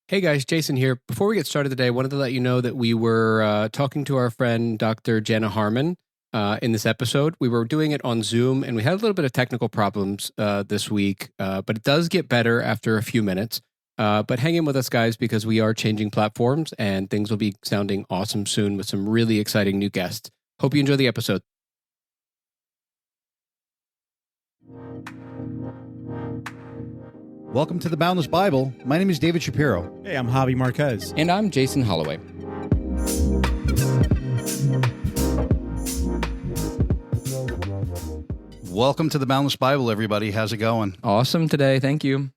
Hey guys, Jason here. Before we get started today, I wanted to let you know that we were talking to our friend Dr. Jana Harmon in this episode. We were doing it on Zoom and we had a little bit of technical problems this week, but it does get better after a few minutes. But hang in with us, guys, because we are changing platforms and things will be sounding awesome soon with some really exciting new guests. Hope you enjoy the episode. Welcome to the Boundless Bible. My name is David Shapiro. Hey, I'm Javi Marquez. And I'm Jason Holloway. Welcome to the Boundless Bible, everybody. How's it going? Awesome today. Thank you.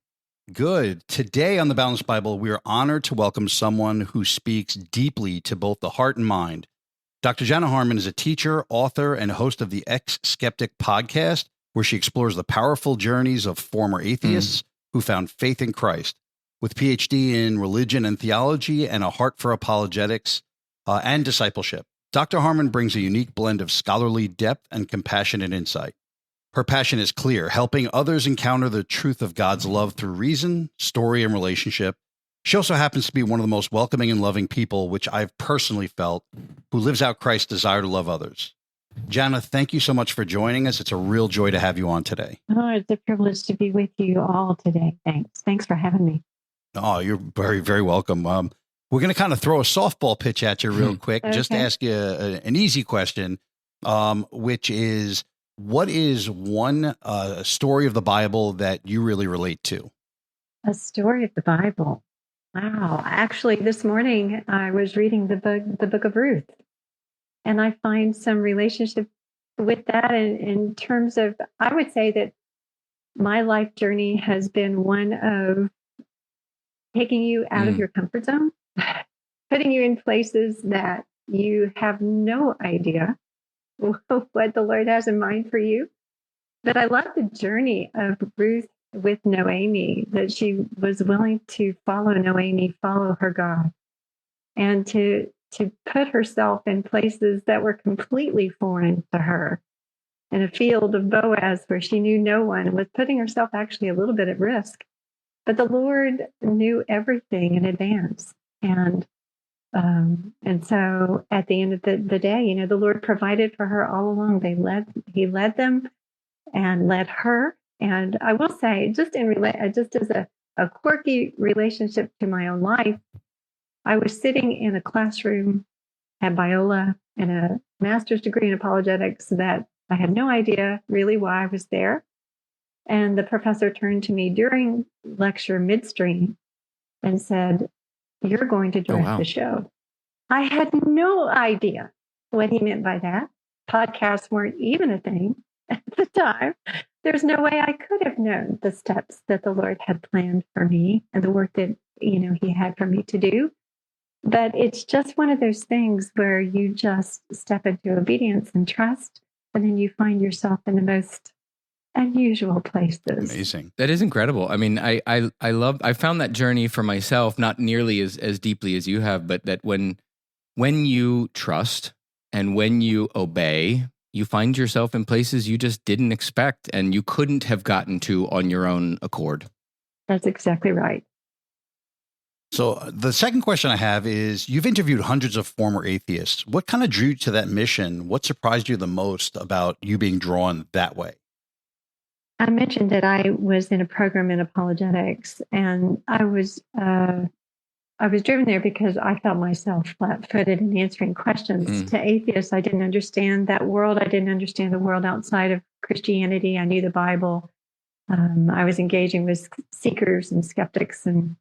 Good. Today on the Boundless Bible, we are honored to welcome someone who speaks deeply to both the heart and mind. Dr. Jana Harmon is a teacher, author, and host of the Ex-Skeptic podcast, where she explores the powerful journeys of former atheists who found faith in Christ. With Ph.D. in religion and theology and a heart for apologetics and discipleship, Dr. Harmon brings a unique blend of scholarly depth and compassionate insight. Her passion is clear, helping others encounter the truth of God's love through reason, story, and relationship. She also happens to be one of the most welcoming and loving people, which I've personally felt, who lives out Christ's desire to love others. Jana, thank you so much for joining us. It's a real joy to have you on today. Oh, it's a privilege to be with you all today. Thanks for having me. Oh, you're very, very welcome. We're going to kind of throw a softball pitch at you real quick, just to ask you an easy question, which is, what is one story of the Bible that you really relate to? A story of the Bible. Wow. Actually, this morning I was reading the book of Ruth. And I find some relationship with that in terms of, I would say that my life journey has been one of taking you out of your comfort zone, putting you in places that you have no idea what the Lord has in mind for you. But I love the journey of Ruth with Noemi, that she was willing to follow Noemi, follow her God, and to put herself in places that were completely foreign to her, in a field of Boaz where she knew no one, and was putting herself actually a little bit at risk. But the Lord knew everything in advance. And so at the end of the day, the Lord provided for her all along. He led them and led her. And I will say, just as a quirky relationship to my own life, I was sitting in a classroom at Biola in a master's degree in apologetics that I had no idea really why I was there. And the professor turned to me during lecture midstream and said, "You're going to direct the show." I had no idea what he meant by that. Podcasts weren't even a thing at the time. There's no way I could have known the steps that the Lord had planned for me and the work that, he had for me to do. But it's just one of those things where you just step into obedience and trust, and then you find yourself in the most unusual places. Amazing. That is incredible. I mean, I found that journey for myself, not nearly as deeply as you have, but that when you trust and when you obey, you find yourself in places you just didn't expect and you couldn't have gotten to on your own accord. That's exactly right. So the second question I have is, you've interviewed hundreds of former atheists. What kind of drew you to that mission? What surprised you the most about you being drawn that way? I mentioned that I was in a program in apologetics, and I was driven there because I felt myself flat-footed in answering questions to atheists. I didn't understand that world. I didn't understand the world outside of Christianity. I knew the Bible. I was engaging with seekers and skeptics, and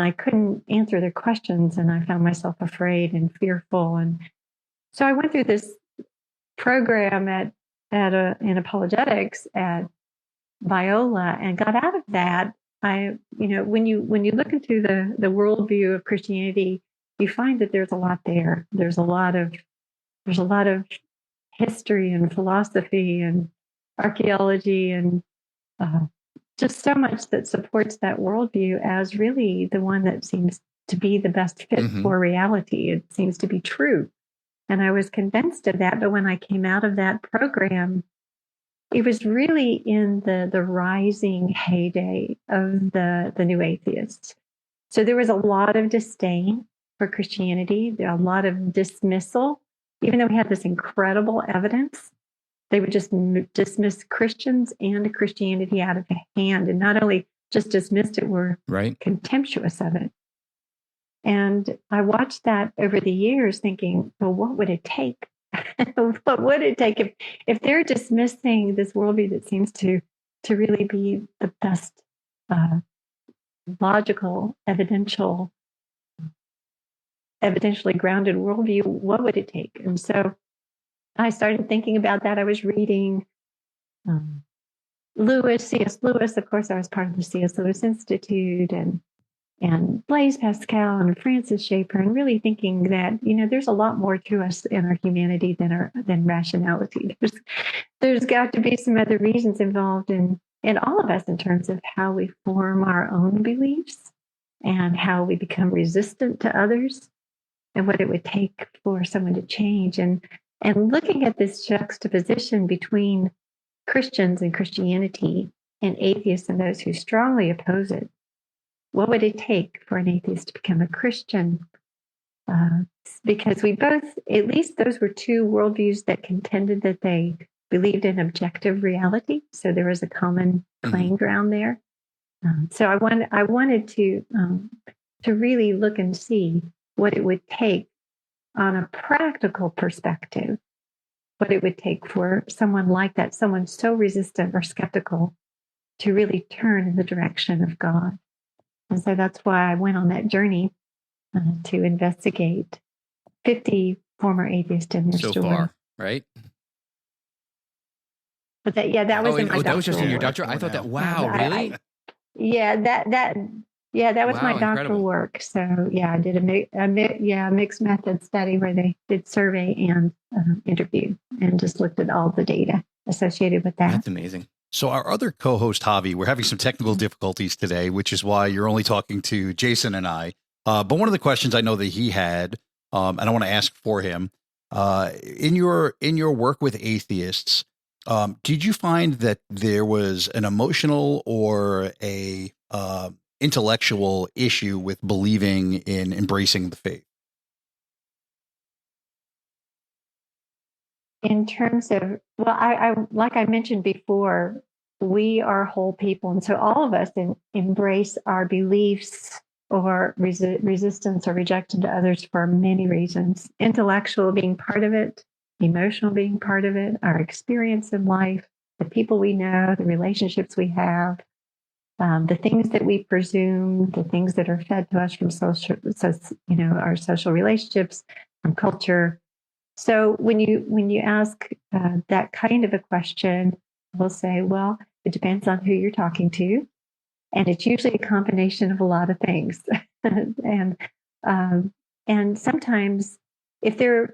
I couldn't answer their questions, and I found myself afraid and fearful. And so I went through this program in apologetics at Biola, and got out of that. When you look into the worldview of Christianity, you find that there's a lot there. There's a lot of history and philosophy and archaeology and just so much that supports that worldview as really the one that seems to be the best fit for reality. It seems to be true. And I was convinced of that. But when I came out of that program, it was really in the rising heyday of the new atheists. So there was a lot of disdain for Christianity, a lot of dismissal, even though we had this incredible evidence. They would just dismiss Christians and Christianity out of hand, and not only just dismissed it, were contemptuous of it. And I watched that over the years thinking, well, what would it take? What would it take if they're dismissing this worldview that seems to really be the best logical, evidentially grounded worldview? What would it take? And so I started thinking about that. I was reading C.S. Lewis. Of course, I was part of the C.S. Lewis Institute, and Blaise Pascal and Francis Schaeffer, and really thinking that, there's a lot more to us in our humanity than rationality. There's got to be some other reasons involved in all of us in terms of how we form our own beliefs and how we become resistant to others, and what it would take for someone to change. And looking at this juxtaposition between Christians and Christianity and atheists and those who strongly oppose it, what would it take for an atheist to become a Christian? Because we both, at least those were two worldviews that contended that they believed in objective reality. So there was a common playing ground there. So I wanted to really look and see what it would take on a practical perspective, what it would take for someone like that, someone so resistant or skeptical, to really turn in the direction of God. And so that's why I went on that journey to investigate 50 former atheists in their story. So far, right? But that was in my doctoral. That was just in your doctoral. I thought that. Wow, really? that was my doctoral work. So I did a mixed method study where they did survey and interview, and just looked at all the data associated with that. That's amazing. So our other co-host, Javi, we're having some technical difficulties today, which is why you're only talking to Jason and I. But one of the questions I know that he had, and I want to ask for him, in your work with atheists, did you find that there was an emotional or a intellectual issue with believing in embracing the faith? In terms of, I like I mentioned before, we are whole people. And so all of us embrace our beliefs or resistance or rejection to others for many reasons. Intellectual being part of it, emotional being part of it, our experience in life, the people we know, the relationships we have, the things that we presume, the things that are fed to us from our social relationships, from culture. So when you ask that kind of a question, we'll say, well, it depends on who you're talking to, and it's usually a combination of a lot of things. and sometimes, if they're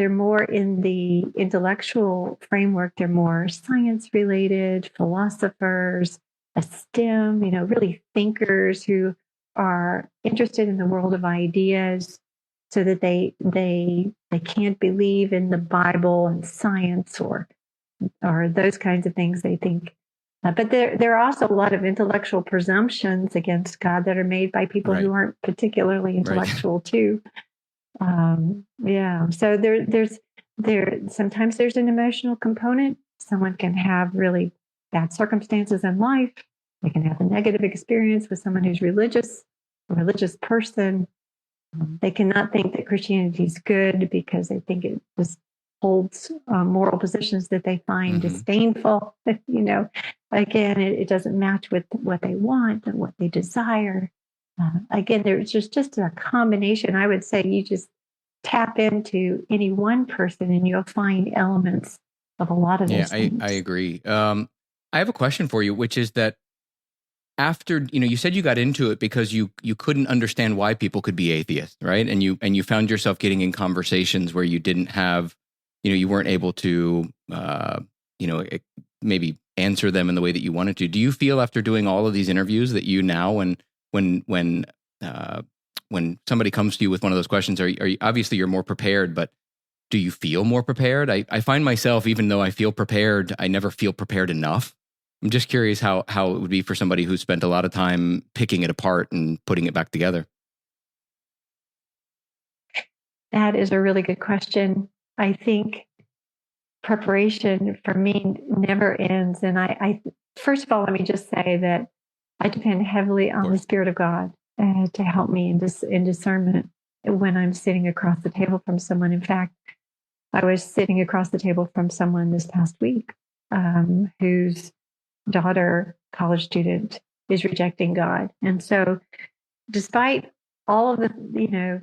more in the intellectual framework, they're more science related, philosophers, a STEM, really thinkers who are interested in the world of ideas, so that they can't believe in the Bible and science or those kinds of things. They think, but there are also a lot of intellectual presumptions against God that are made by people who aren't particularly intellectual too. So there's sometimes there's an emotional component. Someone can have really bad circumstances in life. They can have a negative experience with someone who's religious, a religious person. They cannot think that Christianity is good because they think it just holds moral positions that they find disdainful. Again, it doesn't match with what they want and what they desire. Again, there's just a combination. I would say you just tap into any one person and you'll find elements of a lot of those things. I agree. I have a question for you, which is that after, you said you got into it because you couldn't understand why people could be atheists, right? And you found yourself getting in conversations where you didn't have, you weren't able to, maybe answer them in the way that you wanted to. Do you feel after doing all of these interviews that you now, when somebody comes to you with one of those questions, are you, obviously you're more prepared, but do you feel more prepared? I find myself, even though I feel prepared, I never feel prepared enough. I'm just curious how it would be for somebody who spent a lot of time picking it apart and putting it back together. That is a really good question. I think preparation for me never ends. And I first of all, let me just say that I depend heavily on the Spirit of God to help me in discernment when I'm sitting across the table from someone. In fact, I was sitting across the table from someone this past week whose daughter, college student, is rejecting God. And so despite all of the,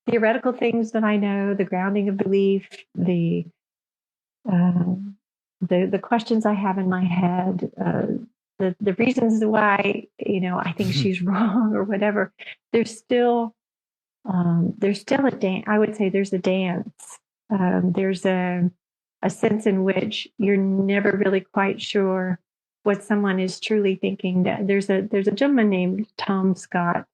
theoretical things that I know, the grounding of belief, the questions I have in my head, the reasons why, I think she's wrong or whatever, there's still a dance. I would say there's a dance. There's a sense in which you're never really quite sure what someone is truly thinking. There's a gentleman named Tom Scott,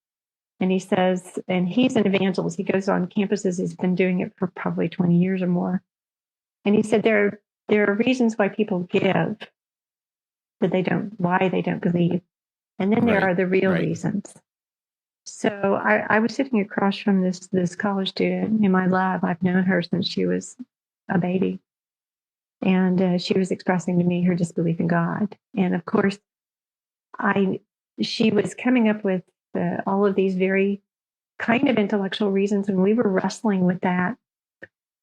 and he says, and he's an evangelist. He goes on campuses. He's been doing it for probably 20 years or more. And he said there are reasons why people give why they don't believe, and then there are the real reasons. So I was sitting across from this college student in my lab. I've known her since she was a baby. And she was expressing to me her disbelief in God. And of course, she was coming up with all of these very kind of intellectual reasons, and we were wrestling with that.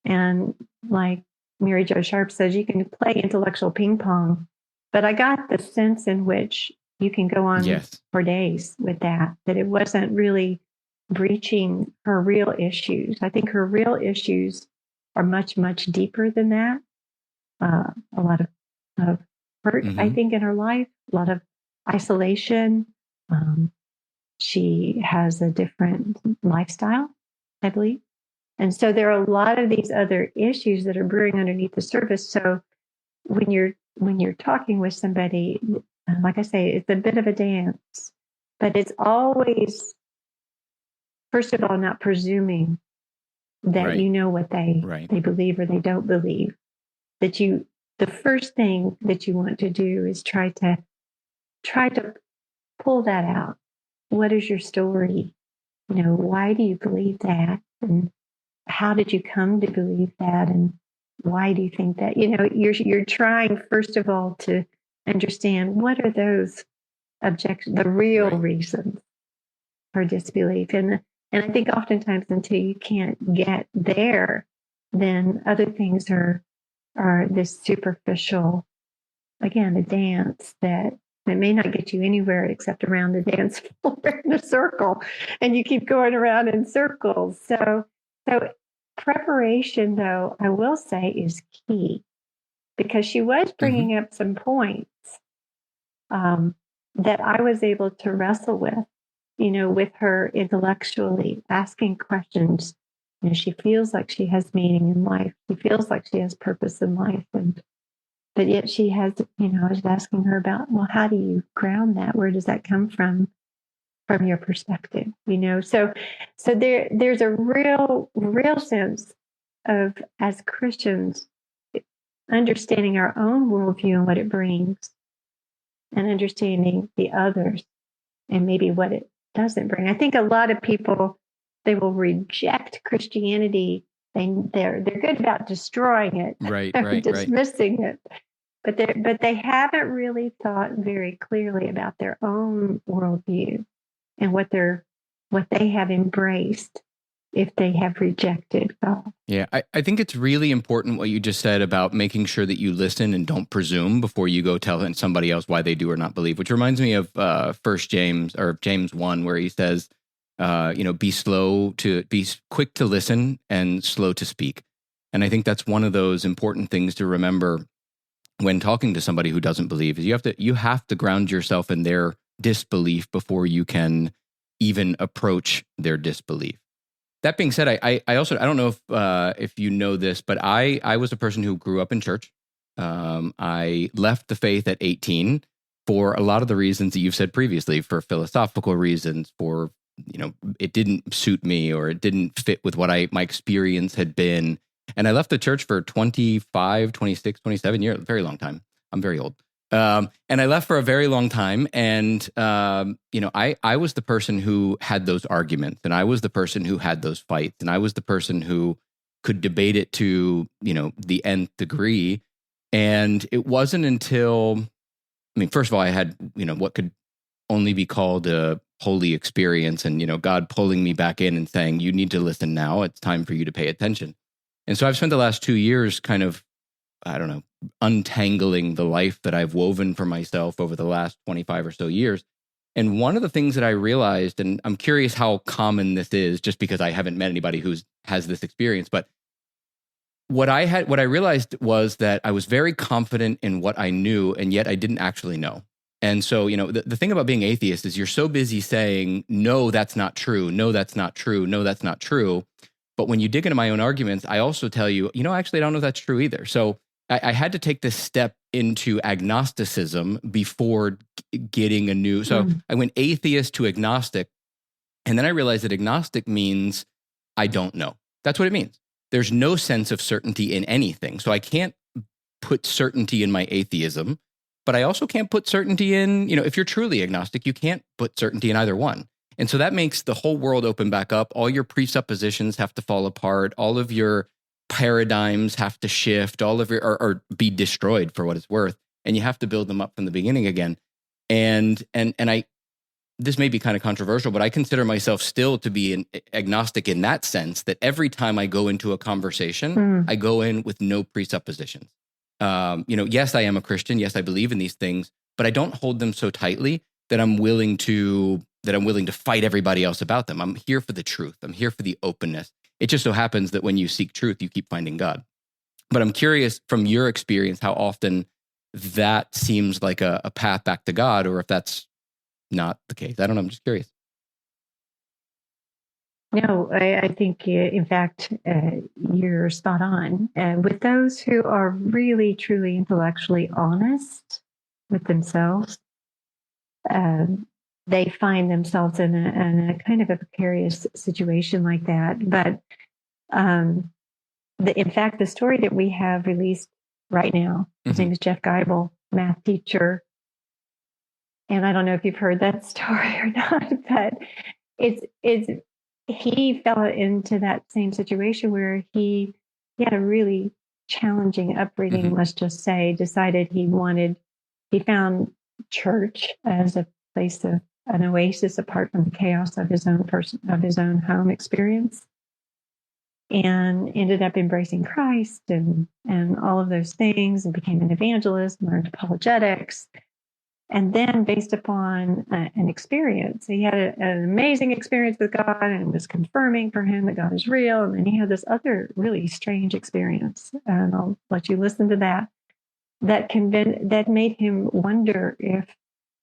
And like Mary Jo Sharp says, you can play intellectual ping pong, but I got the sense in which you can go on for days with that it wasn't really breaching her real issues. I think her real issues are much, much deeper than that. A lot of hurt, I think, in her life, a lot of isolation. She has a different lifestyle, I believe. And so there are a lot of these other issues that are brewing underneath the surface. So when you're talking with somebody, like I say, it's a bit of a dance, but it's always, first of all, not presuming that you know what they believe or they don't believe. The first thing that you want to do is try to pull that out. What is your story? Why do you believe that? And how did you come to believe that? And why do you think that? You're trying, first of all, to understand what are those objections, the real reasons for disbelief. And I think oftentimes until you can't get there, then other things are this superficial, again, a dance that may not get you anywhere except around the dance floor in a circle, and you keep going around in circles. So preparation, though, I will say, is key, because she was bringing up some points that I was able to wrestle with her intellectually, asking questions. She feels like she has meaning in life. She feels like she has purpose in life. But yet she has, I was asking her about, well, how do you ground that? Where does that come from your perspective? So there's a real sense of, as Christians, understanding our own worldview and what it brings, and understanding the others and maybe what it doesn't bring. I think a lot of people, they will reject Christianity. They're good about destroying it, dismissing it, but they haven't really thought very clearly about their own worldview and what they have embraced if they have rejected God. Yeah, I think it's really important what you just said about making sure that you listen and don't presume before you go tell somebody else why they do or not believe, which reminds me of James 1, where he says, be quick to listen and slow to speak. And I think that's one of those important things to remember when talking to somebody who doesn't believe, is you have to ground yourself in their disbelief before you can even approach their disbelief. That being said, I also, I don't know if you know this, but I was a person who grew up in church. I left the faith at 18 for a lot of the reasons that you've said previously, for philosophical reasons, for, it didn't suit me or it didn't fit with what my experience had been. And I left the church for 25, 26, 27 years, very long time. I'm very old. And I left for a very long time. And, I was the person who had those arguments, and I was the person who had those fights, and I was the person who could debate it to, the nth degree. And it wasn't until, first of all, I had, what could only be called a holy experience, and, God pulling me back in and saying, you need to listen now. It's time for you to pay attention. And so I've spent the last 2 years kind of, untangling the life that I've woven for myself over the last 25 or so years. And one of the things that I realized, and I'm curious how common this is, just because I haven't met anybody who has this experience, but what I realized was that I was very confident in what I knew, and yet I didn't actually know. And so, the thing about being atheist is you're so busy saying, no, that's not true. No, that's not true. No, that's not true. But when you dig into my own arguments, I also tell you, actually, I don't know if that's true either. So I had to take this step into agnosticism before getting a new. So I went atheist to agnostic. And then I realized that agnostic means I don't know. That's what it means. There's no sense of certainty in anything. So I can't put certainty in my atheism, but I also can't put certainty in, if you're truly agnostic, you can't put certainty in either one. And so that makes the whole world open back up. All your presuppositions have to fall apart. All of your paradigms have to shift, all of your, or be destroyed for what it's worth. And you have to build them up from the beginning again. And this may be kind of controversial, but I consider myself still to be an agnostic in that sense, that every time I go into a conversation, I go in with no presuppositions. Yes, I am a Christian. Yes, I believe in these things, but I don't hold them so tightly that I'm willing to fight everybody else about them. I'm here for the truth. I'm here for the openness. It just so happens that when you seek truth, you keep finding God. But I'm curious from your experience, how often that seems like a path back to God, or if that's not the case. I don't know. I'm just curious. No, I think, in fact, you're spot on. With those who are really, truly intellectually honest with themselves, they find themselves in a kind of a precarious situation like that. But in fact, the story that we have released right now, his name is Jeff Geibel, math teacher. And I don't know if you've heard that story or not, but he fell into that same situation where he had a really challenging upbringing, let's just say, decided he found church as a place of an oasis apart from the chaos of his own home experience, and ended up embracing Christ and all of those things, and became an evangelist, learned apologetics. And then, based upon an experience, he had an amazing experience with God, and it was confirming for him that God is real. And then he had this other really strange experience, and I'll let you listen to that. That made him wonder if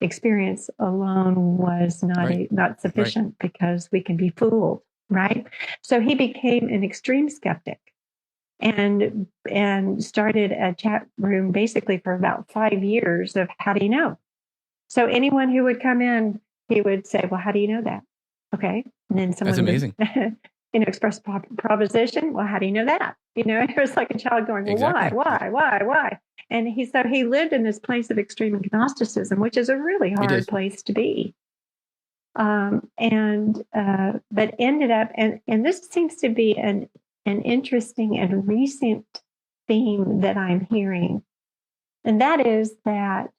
experience alone was not sufficient, because we can be fooled, right? So he became an extreme skeptic, and started a chat room basically for about 5 years of how do you know? So anyone who would come in, he would say, well, how do you know that? Okay. And then someone That's amazing. would, express proposition. Well, how do you know that? It was like a child going, well, Exactly. why? And he lived in this place of extreme agnosticism, which is a really hard place to be. But ended up, and this seems to be an interesting and recent theme that I'm hearing. And that is that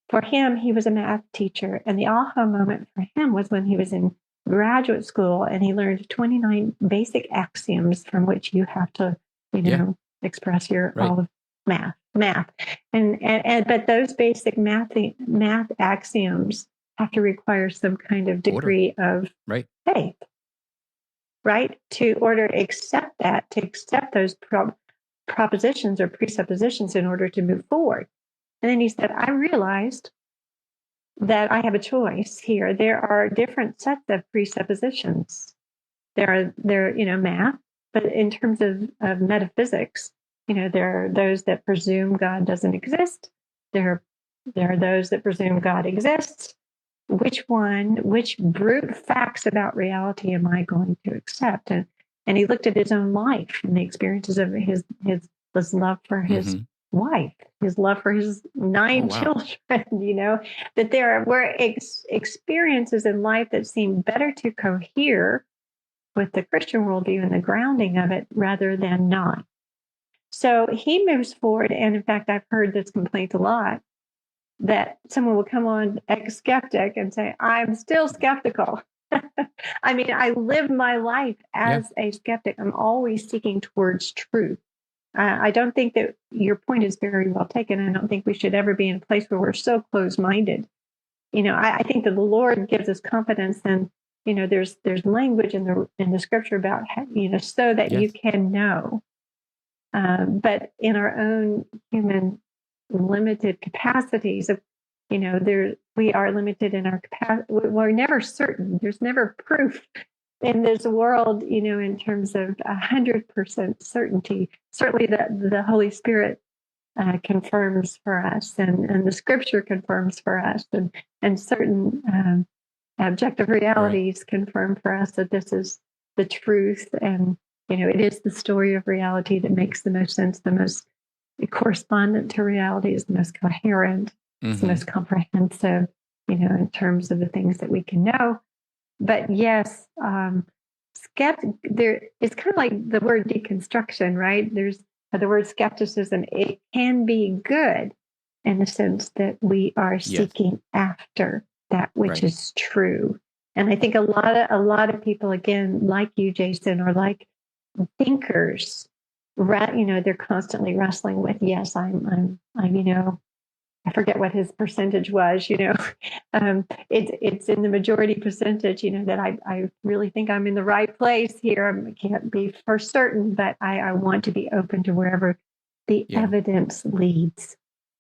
for him, he was a math teacher, and the aha moment for him was when he was in graduate school, and he learned 29 basic axioms from which you have to, express your all of math. But those basic math axioms have to require some kind of degree of faith, right? To order to accept those propositions or presuppositions in order to move forward. And then he said, I realized that I have a choice here. There are different sets of presuppositions. There are math, but in terms of metaphysics, there are those that presume God doesn't exist. There are those that presume God exists. Which brute facts about reality am I going to accept? And he looked at his own life and the experiences of his love for his wife, his love for his 9 children, that there were experiences in life that seem better to cohere with the Christian worldview and the grounding of it rather than not. So he moves forward. And in fact, I've heard this complaint a lot, that someone will come on Ex-Skeptic and say, I'm still skeptical. I mean, I live my life as a skeptic. I'm always seeking towards truth. I don't think that your point is very well taken. I don't think we should ever be in a place where we're so closed-minded. I think that the Lord gives us confidence, and there's language in the scripture about so that you can know. But in our own human limited capacities, we are limited in our capacity. We're never certain. There's never proof in this world, in terms of 100% certainty. Certainly the Holy Spirit confirms for us, and the scripture confirms for us, and certain objective realities confirm for us that this is the truth. And, it is the story of reality that makes the most sense, the most correspondent to reality, is the most coherent, it's the most comprehensive, in terms of the things that we can know. But yes, there it's kind of like the word deconstruction, right? There's the word skepticism. It can be good in the sense that we are seeking after that which is true. And I think a lot of people, again, like you, Jason, or like thinkers, they're constantly wrestling with, yes, I'm I forget what his percentage was, it's in the majority percentage, that I really think I'm in the right place here. I can't be for certain, but I want to be open to wherever the evidence leads.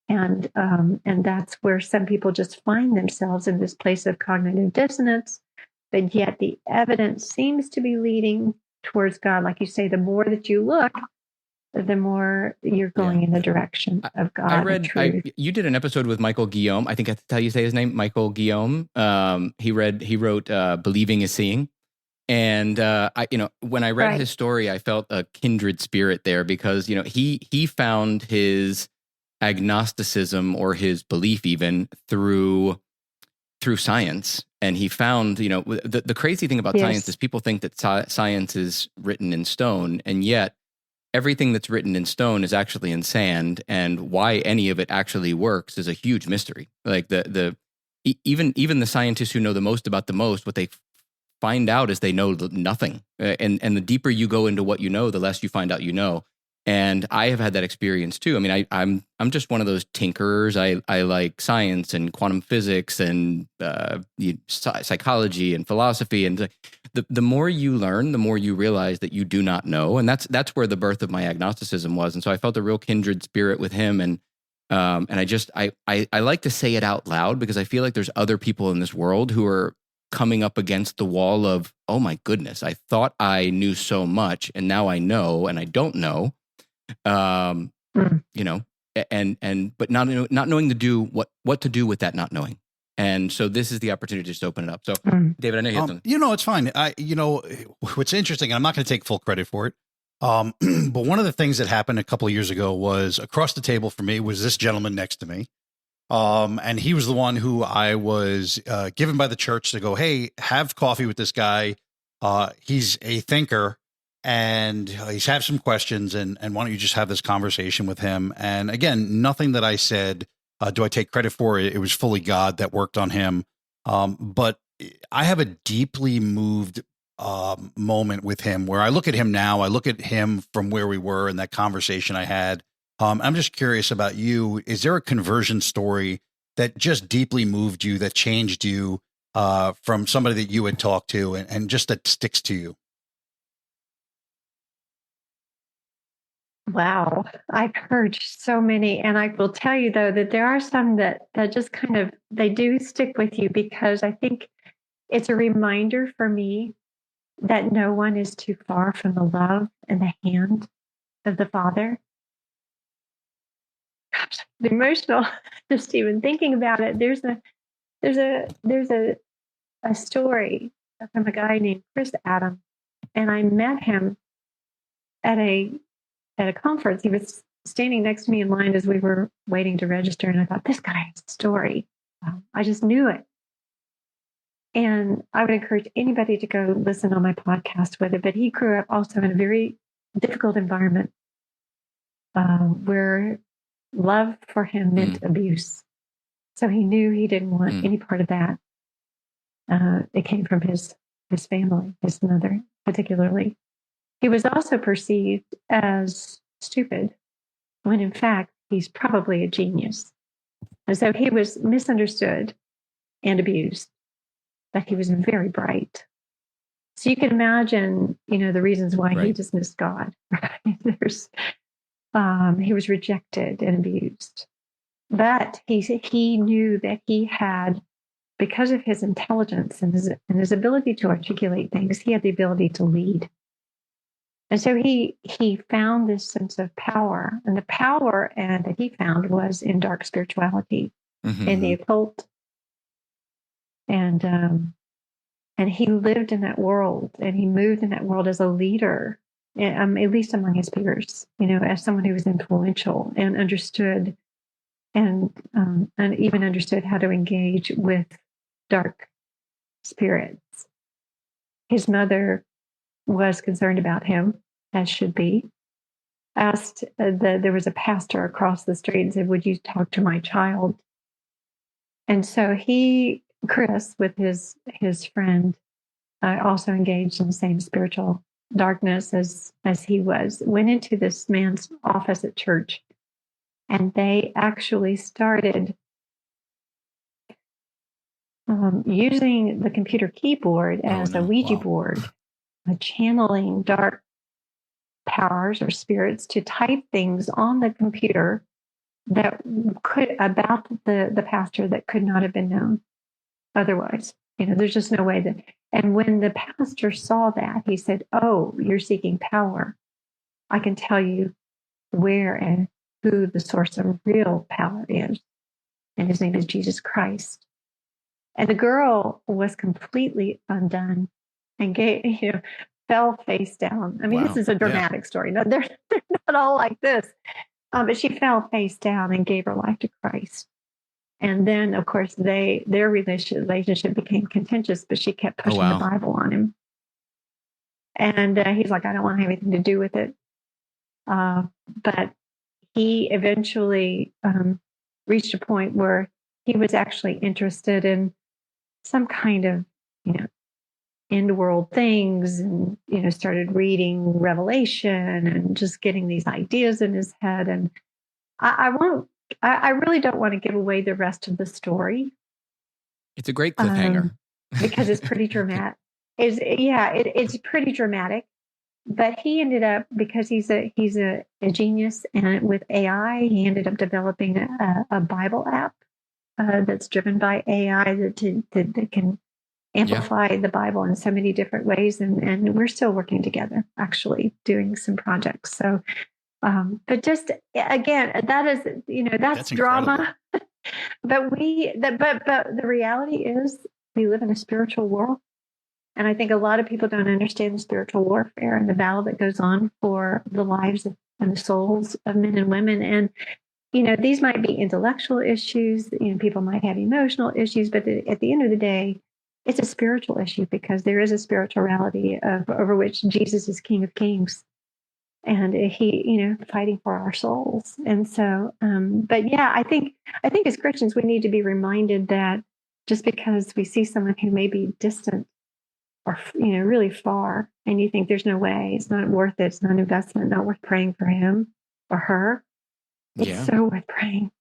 And that's where some people just find themselves in this place of cognitive dissonance, but yet the evidence seems to be leading towards God. Like you say, the more that you look, the more you're going in the direction of God. I read. You did an episode with Michael Guillaume. I think that's how you say his name, Michael Guillaume. He wrote "Believing is Seeing," and when I read his story, I felt a kindred spirit there, because he found his agnosticism, or his belief even, through science. And he found, the crazy thing about science is people think that science is written in stone, and yet everything that's written in stone is actually in sand, and why any of it actually works is a huge mystery. Like even the scientists who know the most about the most, what they find out is they know nothing. And the deeper you go into what you know, the less you find out you know. And I have had that experience too. I mean, I'm just one of those tinkerers. I like science and quantum physics and psychology and philosophy. And the more you learn, the more you realize that you do not know. And that's where the birth of my agnosticism was. And so I felt a real kindred spirit with him. And I like to say it out loud, because I feel like there's other people in this world who are coming up against the wall of, oh my goodness, I thought I knew so much, and now I know, and I don't know. But not knowing what to do with that not knowing. And so this is the opportunity to just open it up. So David, I know you have something. It's fine. What's interesting, and I'm not going to take full credit for it. But one of the things that happened a couple of years ago was, across the table for me was this gentleman next to me. And he was the one who I was given by the church to go, hey, have coffee with this guy. He's a thinker, and he's have some questions, and why don't you just have this conversation with him? And again, nothing that I said do I take credit for. It was fully God that worked on him. But I have a deeply moved moment with him, where I look at him now, I look at him from where we were in that conversation I had. I'm just curious about you. Is there a conversion story that just deeply moved you, that changed you from somebody that you had talked to, and just that sticks to you? Wow. I've heard so many. And I will tell you, though, that there are some that just kind of, they do stick with you, because I think it's a reminder for me that no one is too far from the love and the hand of the Father. Gosh, the emotional, just even thinking about it. There's a story from a guy named Chris Adam, and I met him at a conference. He was standing next to me in line as we were waiting to register, and I thought, this guy has a story. I just knew it. And I would encourage anybody to go listen on my podcast with it. But he grew up also in a very difficult environment where love for him meant abuse. So he knew he didn't want any part of that. It came from his family, his mother particularly. He was also perceived as stupid, when in fact, he's probably a genius. And so he was misunderstood and abused, but he was very bright. So you can imagine, the reasons why he dismissed God. Right? He was rejected and abused. But he knew that he had, because of his intelligence and his ability to articulate things, he had the ability to lead. And so he found this sense of power, and the power that he found was in dark spirituality, in the occult, and he lived in that world, and he moved in that world as a leader, at least among his peers, as someone who was influential and understood, and even understood how to engage with dark spirits. His mother was concerned about him, as should be. Asked there was a pastor across the street and said, "Would you talk to my child?" And so Chris, with his friend, also engaged in the same spiritual darkness as he was, went into this man's office at church, and they actually started using the computer keyboard as a Ouija board, channeling dark powers or spirits to type things on the computer that about the pastor that could not have been known otherwise. There's just no way that. And when the pastor saw that, he said, "Oh, you're seeking power. I can tell you where and who the source of real power is. And his name is Jesus Christ." And the girl was completely undone and fell face down. I mean, This is a dramatic story. No, they're not all like this. But she fell face down and gave her life to Christ. And then, of course, their relationship became contentious, but she kept pushing the Bible on him. And he's like, "I don't want to have anything to do with it." But he eventually reached a point where he was actually interested in some kind of, end world things, and, started reading Revelation and just getting these ideas in his head. And I really don't want to give away the rest of the story. It's a great cliffhanger. Because it's pretty dramatic. It's pretty dramatic. But he ended up, because he's a genius, and with AI, he ended up developing a Bible app that's driven by AI that can amplify the Bible in so many different ways. And we're still working together, actually, doing some projects. So, but just again, that is, that's drama. But the reality is, we live in a spiritual world. And I think a lot of people don't understand the spiritual warfare and the battle that goes on for the lives and the souls of men and women. And, these might be intellectual issues, people might have emotional issues, but at the end of the day, it's a spiritual issue, because there is a spirituality over which Jesus is King of Kings. And he, fighting for our souls. And so, but yeah, I think as Christians, we need to be reminded that just because we see someone who may be distant or, really far, and you think there's no way, it's not worth it, it's not an investment, not worth praying for him or her, it's so worth praying.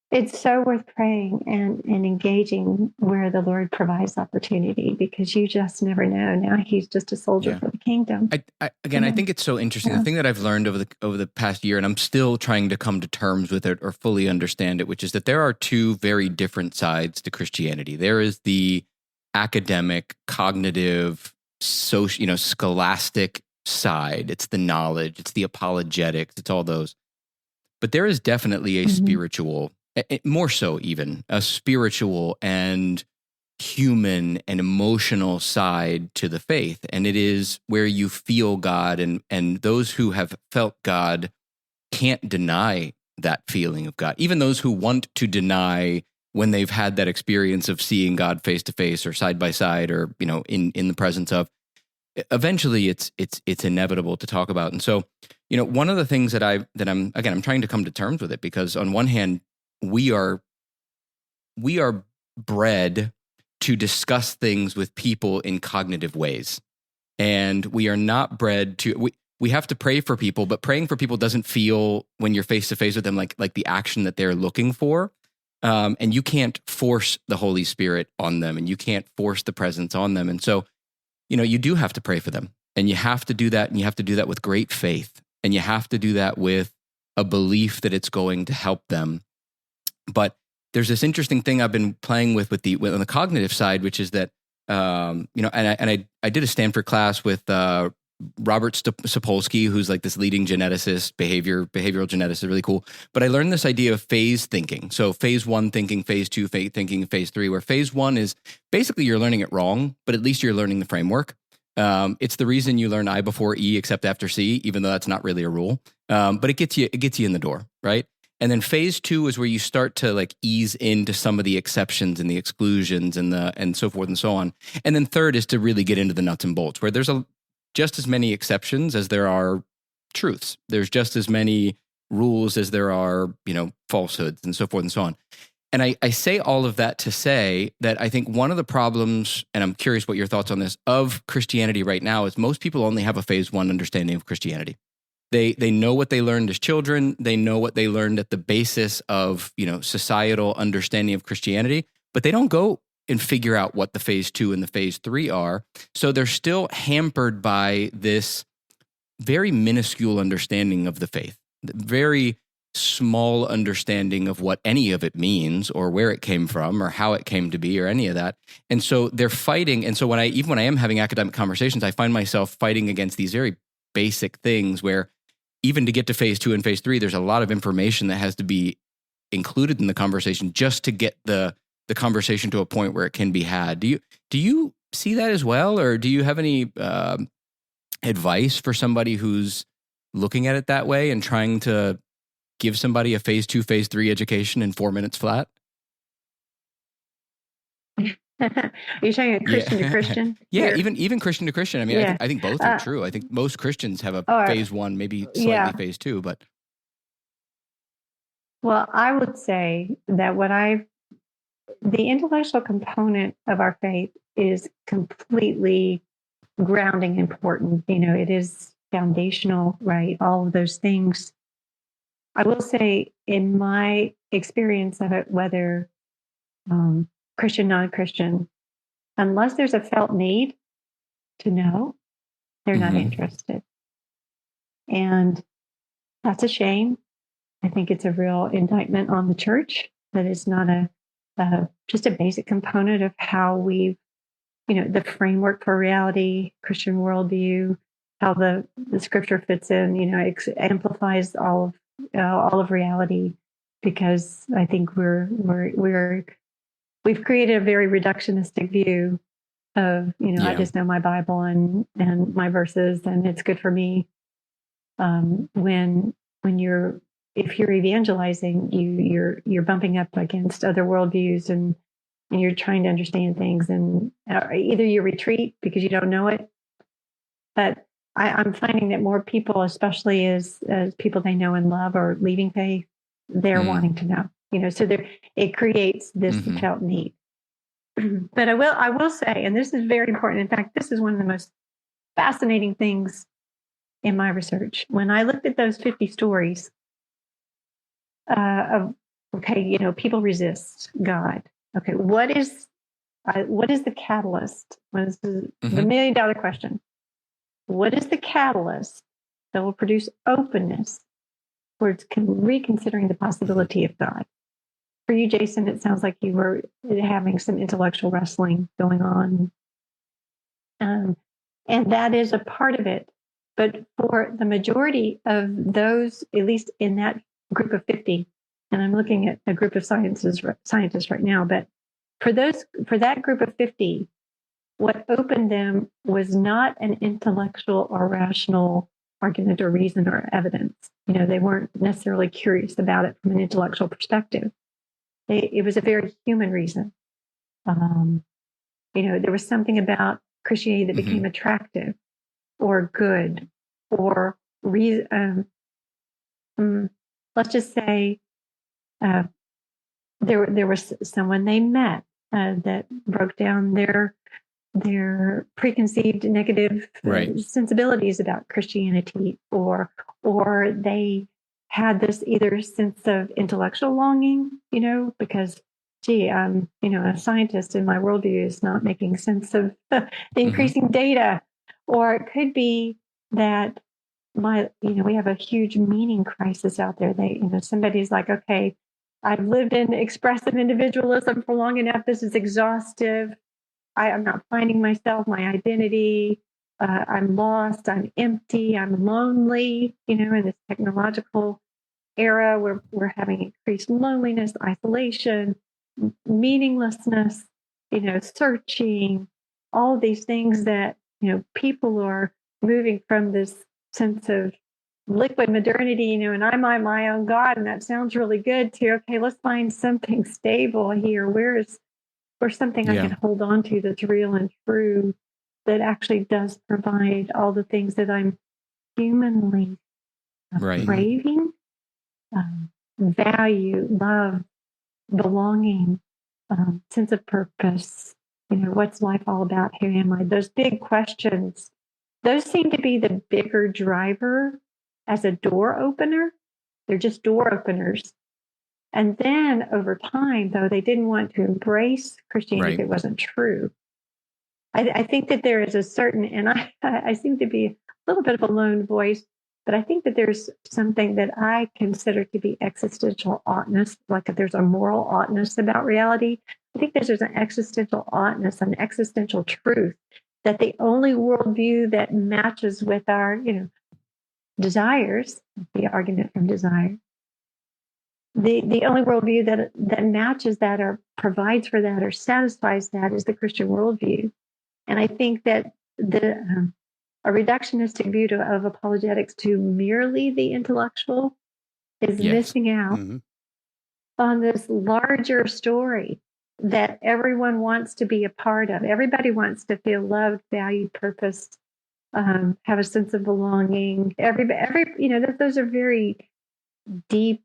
It's so worth praying and engaging where the Lord provides opportunity, because you just never know. Now he's just a soldier for the kingdom. I think it's so interesting. The thing that I've learned over the past year, and I'm still trying to come to terms with it or fully understand it, which is that there are two very different sides to Christianity. There is the academic, cognitive, social, scholastic side. It's the knowledge, it's the apologetics, it's all those. But there is definitely a spiritual, more so even, a spiritual and human and emotional side to the faith. And it is where you feel God, and those who have felt God can't deny that feeling of God. Even those who want to deny when they've had that experience of seeing God face to face or side by side, or in the presence of, eventually it's inevitable to talk about. And so, one of the things that I'm trying to come to terms with it, because on one hand, we are bred to discuss things with people in cognitive ways, and we are not bred to. We have to pray for people, but praying for people doesn't feel, when you're face to face with them, like the action that they're looking for. And you can't force the Holy Spirit on them, and you can't force the presence on them. And so, you do have to pray for them, and you have to do that, and you have to do that with great faith, and you have to do that with a belief that it's going to help them. But there's this interesting thing I've been playing with on the cognitive side, which is that, and I did a Stanford class with Robert Sapolsky, who's like this leading geneticist, behavioral geneticist, really cool. But I learned this idea of phase thinking. So phase 1 thinking, phase 2 thinking, phase 3, where phase 1 is basically you're learning it wrong, but at least you're learning the framework. It's the reason you learn I before E except after C, even though that's not really a rule. But it gets you in the door, right? And then phase 2 is where you start to like ease into some of the exceptions and the exclusions and so forth and so on. And then third is to really get into the nuts and bolts, where there's just as many exceptions as there are truths. There's just as many rules as there are, falsehoods and so forth and so on. And I say all of that to say that I think one of the problems, and I'm curious what your thoughts on this, of Christianity right now is most people only have a phase 1 understanding of Christianity. They know what they learned as children. They know what they learned at the basis of, societal understanding of Christianity, but they don't go and figure out what the phase 2 and the phase 3 are. So they're still hampered by this very minuscule understanding of the faith, very small understanding of what any of it means or where it came from or how it came to be or any of that. And so they're fighting. And so when I am having academic conversations, I find myself fighting against these very basic things where even to get to phase 2 and phase 3, there's a lot of information that has to be included in the conversation just to get the conversation to a point where it can be had. Do you see that as well? Or do you have any advice for somebody who's looking at it that way and trying to give somebody a phase 2, phase 3 education in 4 minutes flat? Are you saying a Christian to Christian? Yeah, even Christian to Christian. I mean, yeah. I think both are true. I think most Christians have a phase 1, maybe slightly phase 2, but. Well, I would say that the intellectual component of our faith is completely grounding important. It is foundational, right? All of those things. I will say, in my experience of it, whether Christian, non-Christian, unless there's a felt need to know, they're not interested. And that's a shame. I think it's a real indictment on the church that it's not just a basic component of how we've, the framework for reality, Christian worldview, how the scripture fits in, amplifies all of reality, because I think we've created a very reductionistic view of, I just know my Bible and my verses and it's good for me. If you're evangelizing, you're bumping up against other worldviews and you're trying to understand things, and either you retreat because you don't know it. But I'm finding that more people, especially as people they know and love, are leaving faith. They're wanting to know, so it creates this felt need. But I will say, and this is very important. In fact, this is one of the most fascinating things in my research. When I looked at those 50 stories people resist God. Okay, what is the catalyst? What is the $1 million question? What is the catalyst that will produce openness towards reconsidering the possibility of God? For you, Jason, it sounds like you were having some intellectual wrestling going on. And that is a part of it. But for the majority of those, at least in that group of 50, and I'm looking at a group of scientists right now, but for that group of 50, what opened them was not an intellectual or rational argument or reason or evidence. They weren't necessarily curious about it from an intellectual perspective. It was a very human reason. There was something about Christianity that became attractive or good or reason. Let's just say there was someone they met that broke down their preconceived negative sensibilities about Christianity, or they had this either sense of intellectual longing, because I'm a scientist and my worldview is not making sense of the increasing data, or it could be that we have a huge meaning crisis out there. Somebody's like, okay, I've lived in expressive individualism for long enough. This is exhaustive. I'm not finding myself, my identity. I'm lost. I'm empty. I'm lonely. In this technological era where we're having increased loneliness, isolation, meaninglessness, searching, all these things that, people are moving from this sense of liquid modernity, and I'm my own God, and that sounds really good too. Okay, let's find something stable here. Where's something I can hold on to that's real and true, that actually does provide all the things that I'm humanly craving, value, love, belonging, sense of purpose. What's life all about? Who am I? Those big questions, those seem to be the bigger driver as a door opener. They're just door openers. And then over time, though, they didn't want to embrace Christianity if it wasn't true. I think that there is a certain, and I seem to be a little bit of a lone voice, but I think that there's something that I consider to be existential oughtness, like if there's a moral oughtness about reality. I think there's an existential oughtness, an existential truth, that the only worldview that matches with our, desires, the argument from desire, the only worldview that matches that or provides for that or satisfies that is the Christian worldview. And I think that a reductionistic view of apologetics to merely the intellectual is missing out on this larger story that everyone wants to be a part of. Everybody wants to feel loved, valued, purposed, have a sense of belonging. Those are very deep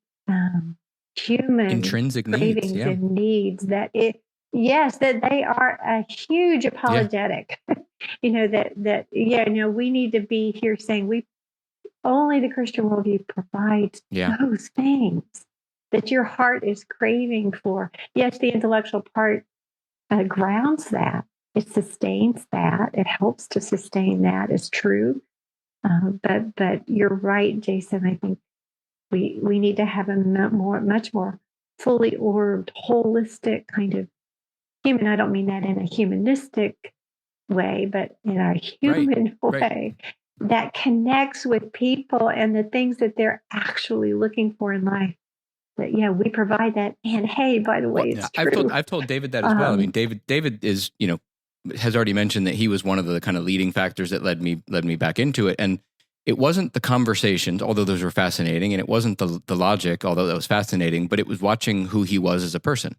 human intrinsic cravings and needs that they are a huge apologetic. We need to be here saying only the Christian worldview provides those things that your heart is craving for. Yes, the intellectual part grounds that. It sustains that. It helps to sustain that. It's true. But you're right, Jason. I think we need to have a much more fully orbed, holistic kind of human. I don't mean that in a humanistic way, but in a human way that connects with people and the things that they're actually looking for in life. That we provide that. And hey, by the way, it's true. I've told David that as well. I mean, David is has already mentioned that he was one of the kind of leading factors that led me back into it. And it wasn't the conversations, although those were fascinating, and it wasn't the logic, although that was fascinating, but it was watching who he was as a person.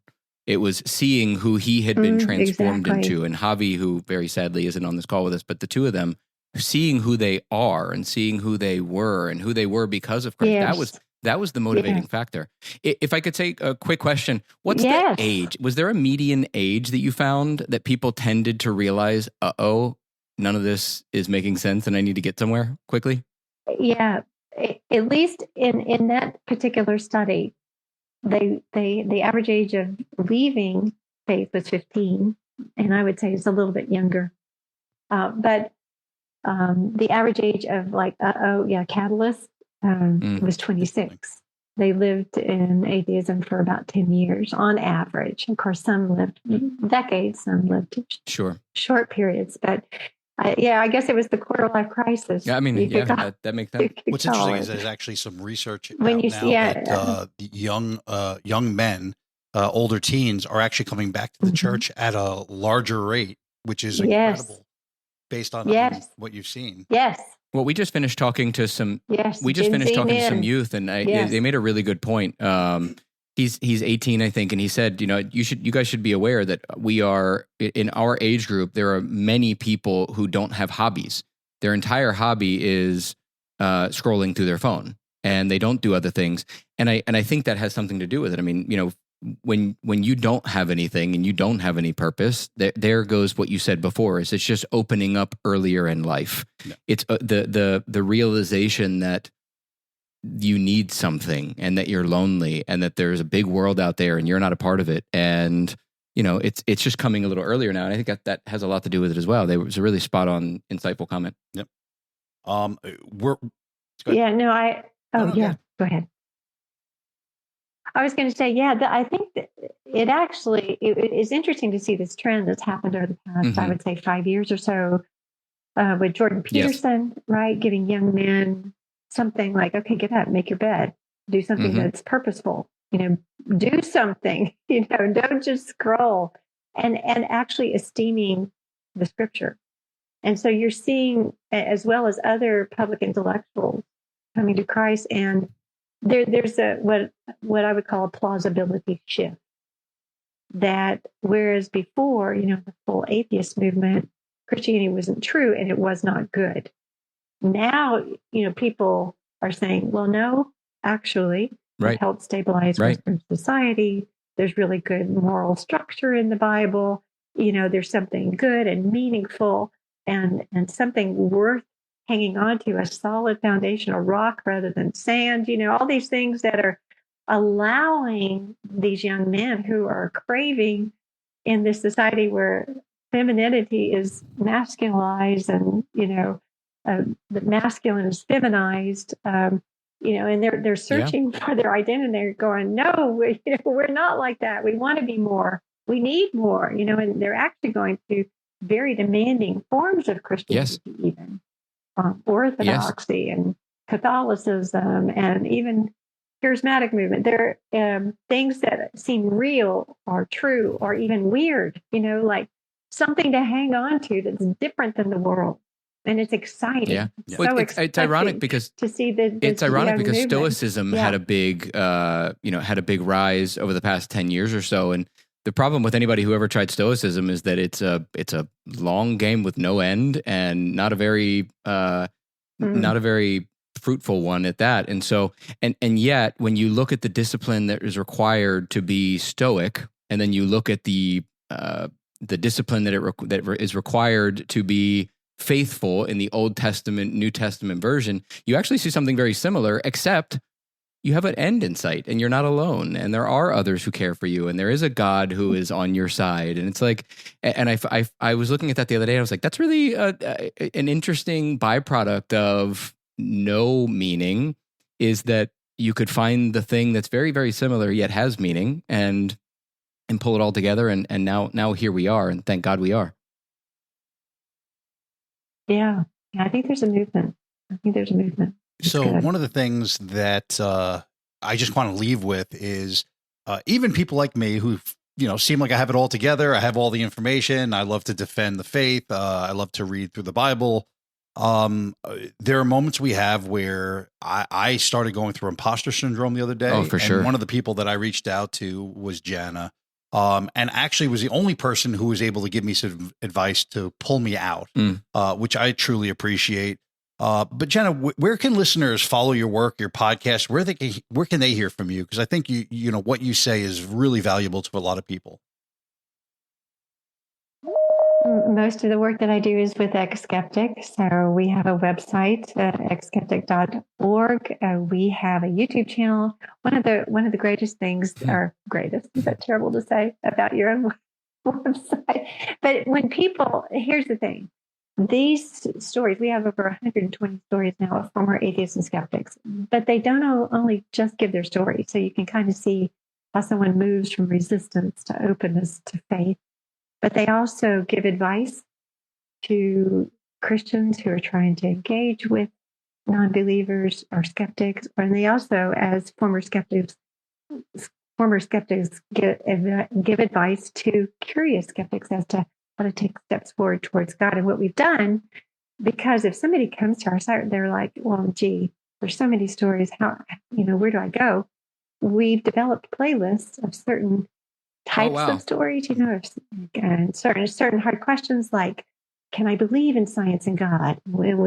It was seeing who he had been transformed into. And Javi, who very sadly isn't on this call with us, but the two of them, seeing who they are and seeing who they were and who they were because of Christ. Yes. That was the motivating factor. If I could take a quick question, what's the age? Was there a median age that you found that people tended to realize, none of this is making sense and I need to get somewhere quickly? Yeah, at least in that particular study, the average age of leaving faith was 15, and I would say it's a little bit younger. But the average age of catalyst was 26. They lived in atheism for about 10 years on average. Of course, some lived decades, some lived short periods. But I guess it was the quarter life crisis. Yeah, I mean, that makes sense. What's interesting is there's actually some research that young men, older teens, are actually coming back to the church at a larger rate, which is incredible based on what you've seen. Yes. Well, we just finished talking to some. Yes, we just Gen finished Z talking to some men. youth, and Yes. they made a really good point. He's 18, I think, and he said, you guys should be aware that we are in our age group. There are many people who don't have hobbies. Their entire hobby is scrolling through their phone, and they don't do other things. And I think that has something to do with it. I mean, when you don't have anything and you don't have any purpose, there goes what you said before. It's just opening up earlier in life. Yeah. It's the realization that you need something and that you're lonely and that there's a big world out there and you're not a part of it. And it's just coming a little earlier now. And I think that has a lot to do with it as well. It was a really spot on, insightful comment. Yep. Go ahead. I was going to say, I think that it is interesting to see this trend that's happened over the past, I would say 5 years or so, with Jordan Peterson, right? Giving young men something like, okay, get up, make your bed, do something that's purposeful, do something, don't just scroll, and actually esteeming the scripture. And so you're seeing, as well as other public intellectuals coming to Christ, and there's what I would call a plausibility shift. That whereas before, the full atheist movement, Christianity wasn't true and it was not good. Now, people are saying, well, no, actually, it helps stabilize Western society. There's really good moral structure in the Bible. There's something good and meaningful and something worth hanging on to, a solid foundation, a rock rather than sand, all these things that are allowing these young men who are craving in this society where femininity is masculinized and, the masculine is feminized, and they're searching for their identity. And they're going, no, we're not like that. We want to be more. We need more, and they're actually going to very demanding forms of Christianity, even. Orthodoxy and Catholicism and even charismatic movement. They're things that seem real or true or even weird, like something to hang on to that's different than the world. And it's exciting. Yeah. So it's ironic because to see Stoicism had a big, had a big rise over the past 10 years or so. And the problem with anybody who ever tried Stoicism is that it's a long game with no end and not a very fruitful one at that. And so, and yet when you look at the discipline that is required to be Stoic, and then you look at the discipline that is required to be faithful in the Old Testament, New Testament version, you actually see something very similar, except you have an end in sight and you're not alone. And there are others who care for you. And there is a God who is on your side. And it's like, and I was looking at that the other day. And I was like, that's really an interesting byproduct of no meaning, is that you could find the thing that's very, very similar, yet has meaning, and pull it all together. And now here we are. And thank God we are. Yeah. I think there's a movement. It's so good. One of the things that I just want to leave with is even people like me who, seem like I have it all together. I have all the information. I love to defend the faith. I love to read through the Bible. There are moments we have where I started going through imposter syndrome the other day. Oh, for sure. And one of the people that I reached out to was Jana. And actually was the only person who was able to give me some advice to pull me out, which I truly appreciate. But Jenna, where can listeners follow your work, your podcast? Where can they hear from you? Because I think you know what you say is really valuable to a lot of people. Most of the work that I do is with Ex-Skeptics. So we have a website, ex-skeptic.org. We have a YouTube channel. One of the greatest things, or greatest, is that terrible to say, about your own website? But here's the thing. These stories, we have over 120 stories now of former atheists and skeptics, but they don't only just give their story. So you can kind of see how someone moves from resistance to openness to faith. But they also give advice to Christians who are trying to engage with non-believers or skeptics. And they also, as former skeptics give advice to curious skeptics as to how to take steps forward towards God. And what we've done because if somebody comes to our site, they're like, well, gee, there's so many stories. How, where do I go? We've developed playlists of certain types of stories, and certain hard questions like, can I believe in science and God?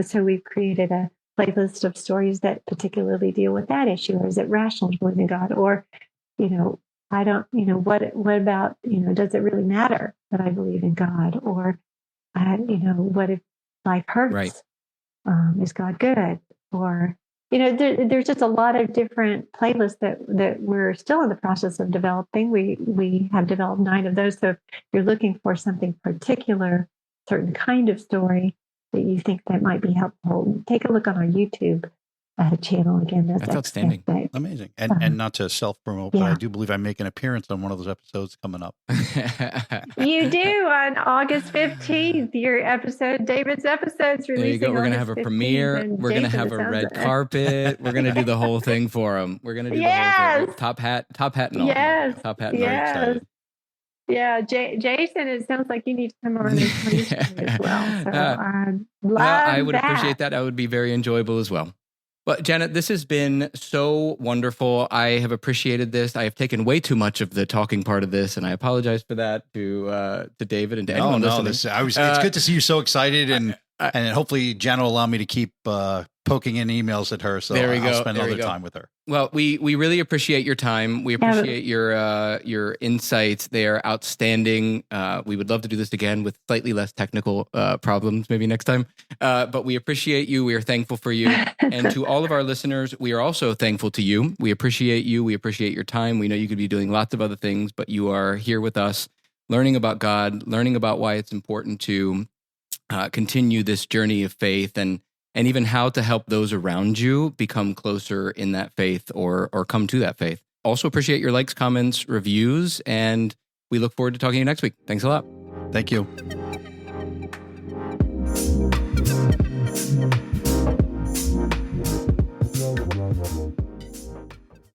So we've created a playlist of stories that particularly deal with that issue. Or is it rational to believe in God? Or, I don't, what about, does it really matter that I believe in God? Or, what if life hurts? Right. Is God good? Or, there's just a lot of different playlists that we're still in the process of developing. We have developed 9 of those. So if you're looking for something particular, certain kind of story that you think that might be helpful, take a look on our YouTube channel. Again, that's outstanding. Amazing. And not to self-promote, but I do believe I make an appearance on one of those episodes coming up. You do on August 15th. David's episode's releasing. There you go. We're going to have a premiere. We're going to have a red carpet. We're going to do the whole thing for him. We're going to do the whole thing. Top hat and all. Yes. Top hat and all. Yeah, Jason, it sounds like you need to come on and as well. So I would appreciate that. That would be very enjoyable as well. Well, Jenna, this has been so wonderful. I have appreciated this. I have taken way too much of the talking part of this, and I apologize for that to David and to anyone listening. It's good to see you so excited, and hopefully Jenna will allow me to keep poking in emails at her, so I'll spend other time with her. Well, we really appreciate your time. We appreciate your insights. They are outstanding. We would love to do this again with slightly less technical problems maybe next time. But we appreciate you. We are thankful for you. And to all of our listeners, we are also thankful to you. We appreciate you. We appreciate your time. We know you could be doing lots of other things, but you are here with us, learning about God, learning about why it's important to continue this journey of faith, and even how to help those around you become closer in that faith or come to that faith. Also appreciate your likes, comments, reviews, and we look forward to talking to you next week. Thanks a lot. Thank you.